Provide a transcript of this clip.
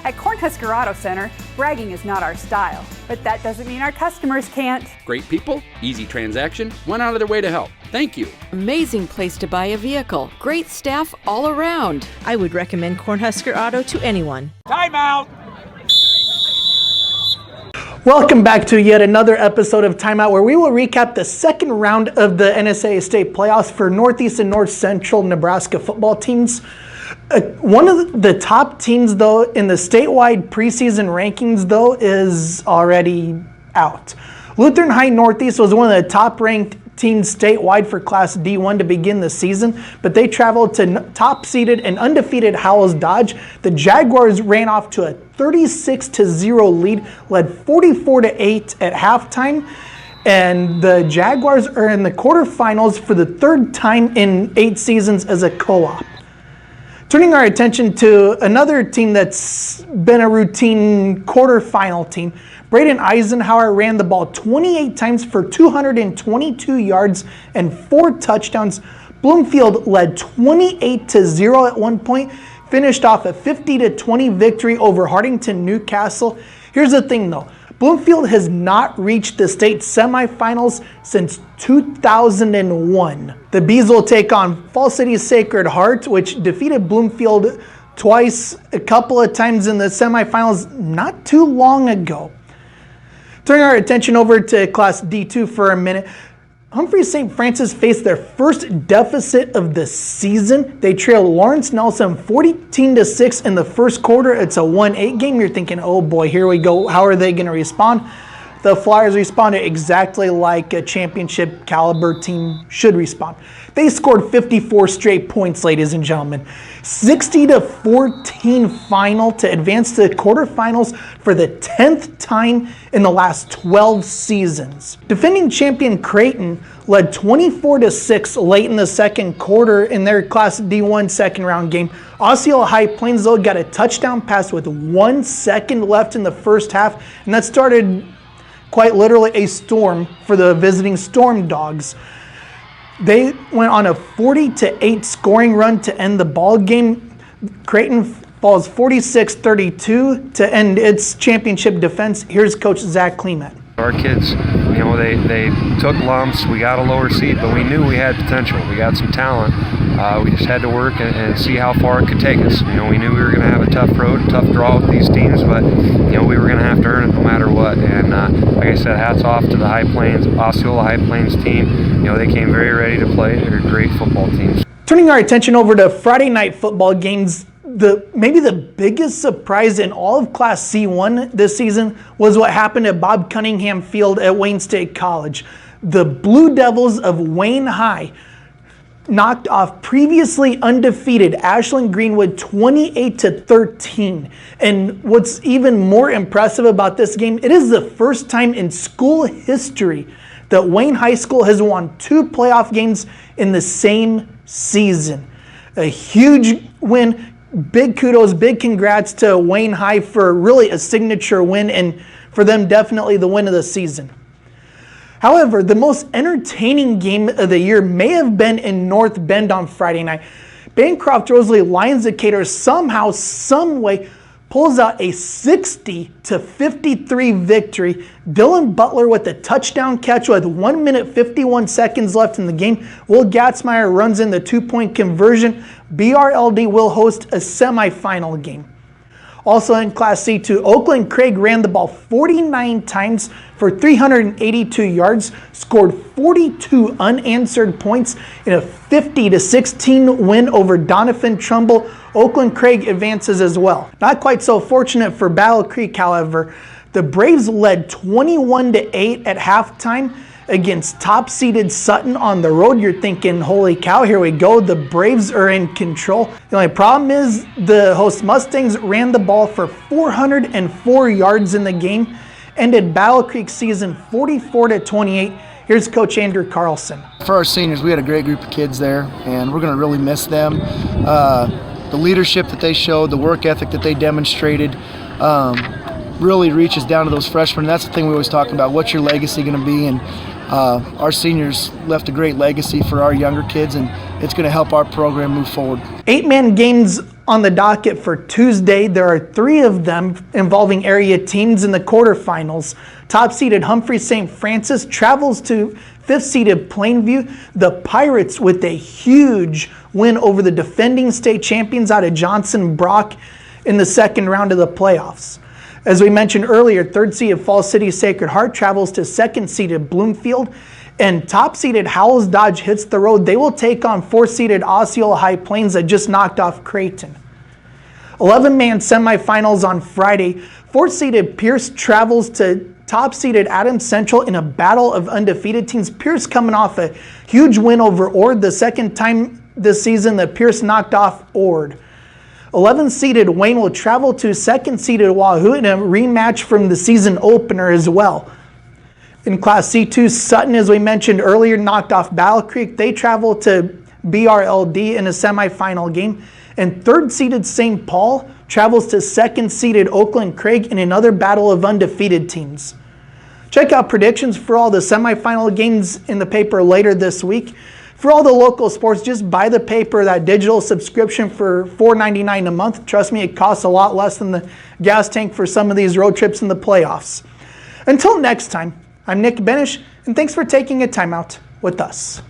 At Cornhusker Auto Center, bragging is not our style, but that doesn't mean our customers can't. Great people, easy transaction, went out of their way to help. Thank you. Amazing place to buy a vehicle. Great staff all around. I would recommend Cornhusker Auto to anyone. Time out! Welcome back to yet another episode of Timeout, where we will recap the second round of the NSAA state playoffs for Northeast and North Central Nebraska football teams. One of the top teams, though, in the statewide preseason rankings, though, is already out. Lutheran High Northeast was one of the top-ranked teams statewide for Class D1 to begin the season, but they traveled to top-seeded and undefeated Howells-Dodge. The Jaguars ran off to a 36-0 lead, led 44-8 at halftime, and the Jaguars are in the quarterfinals for the third time in 8 seasons as a co-op. Turning our attention to another team that's been a routine quarterfinal team, Braden Eisenhower ran the ball 28 times for 222 yards and 4 touchdowns. Bloomfield led 28-0 at one point, finished off a 50-20 victory over Hartington Newcastle. Here's the thing though, Bloomfield has not reached the state semifinals since 2001. The Bees will take on Fall City Sacred Heart, which defeated Bloomfield twice, a couple of times in the semifinals not too long ago. Turning our attention over to Class D2 for a minute, Humphrey St. Francis faced their first deficit of the season. They trailed Lawrence Nelson 14-6 in the first quarter. It's a 1-8 game. You're thinking, oh boy, here we go. How are they going to respond? The Flyers responded exactly like a championship caliber team should respond. They scored 54 straight points, ladies and gentlemen. 60-14 final to advance to the quarterfinals for the 10th time in the last 12 seasons. Defending champion Creighton led 24-6 late in the second quarter in their Class D1 second round game. Osceola High Plains, though, got a touchdown pass with 1 second left in the first half, and that started quite literally a storm for the visiting Storm Dogs. They went on a 40-8 scoring run to end the ball game. Creighton falls 46-32 to end its championship defense. Here's Coach Zach Kleeman. Our kids, they took lumps. We got a lower seed, but we knew we had potential. We got some talent. We just had to work and see how far it could take us. We knew we were going to have a tough road, a tough draw with these teams, but we were going to have to earn it no matter what. And like I said, hats off to the High Plains, Osceola High Plains team. They came very ready to play. They're great football teams. Turning our attention over to Friday night football games, maybe the biggest surprise in all of Class C1 this season was what happened at Bob Cunningham Field at Wayne State College. The Blue Devils of Wayne High knocked off previously undefeated Ashland Greenwood 28-13. And what's even more impressive about this game, it is the first time in school history that Wayne High School has won 2 playoff games in the same season. A huge win. Big kudos, big congrats to Wayne High for really a signature win, and for them definitely the win of the season. However, the most entertaining game of the year may have been in North Bend on Friday night. Bancroft-Rosalie Lyons-Decatur somehow, someway pulls out a 60-53 victory. Dylan Butler with a touchdown catch with 1 minute 51 seconds left in the game. Will Gatzmeyer runs in the 2-point conversion. BRLD will host a semifinal game. Also in Class C2, Oakland-Craig ran the ball 49 times for 382 yards, scored 42 unanswered points in a 50-16 win over Donovan Trumbull. Oakland-Craig advances as well. Not quite so fortunate for Battle Creek, however. The Braves led 21-8 at halftime against top-seeded Sutton on the road. You're thinking, holy cow, here we go. The Braves are in control. The only problem is the host Mustangs ran the ball for 404 yards in the game, ended Battle Creek season 44-28. Here's Coach Andrew Carlson. For our seniors, we had a great group of kids there, and we're going to really miss them. The leadership that they showed, the work ethic that they demonstrated, really reaches down to those freshmen. That's the thing we always talk about. What's your legacy going to be? And our seniors left a great legacy for our younger kids, and it's going to help our program move forward. 8-man games on the docket for Tuesday. There are 3 of them involving area teams in the quarterfinals. Top-seeded Humphrey St. Francis travels to 5th-seeded Plainview. The Pirates with a huge win over the defending state champions out of Johnson Brock in the second round of the playoffs. As we mentioned earlier, 3rd-seeded Falls City Sacred Heart travels to 2nd-seeded Bloomfield. And top-seeded Howells-Dodge hits the road. They will take on 4th-seeded Osceola High Plains that just knocked off Creighton. 11-man semifinals on Friday. 4th-seeded Pierce travels to top-seeded Adams Central in a battle of undefeated teams. Pierce coming off a huge win over Ord, the second time this season that Pierce knocked off Ord. 11th-seeded Wayne will travel to 2nd-seeded Wahoo in a rematch from the season opener as well. In Class C2, Sutton, as we mentioned earlier, knocked off Battle Creek. They travel to BRLD in a semifinal game. And 3rd-seeded St. Paul travels to 2nd-seeded Oakland-Craig in another battle of undefeated teams. Check out predictions for all the semifinal games in the paper later this week. For all the local sports, just buy the paper, that digital subscription for $4.99 a month. Trust me, it costs a lot less than the gas tank for some of these road trips in the playoffs. Until next time, I'm Nick Benish, and thanks for taking a time out with us.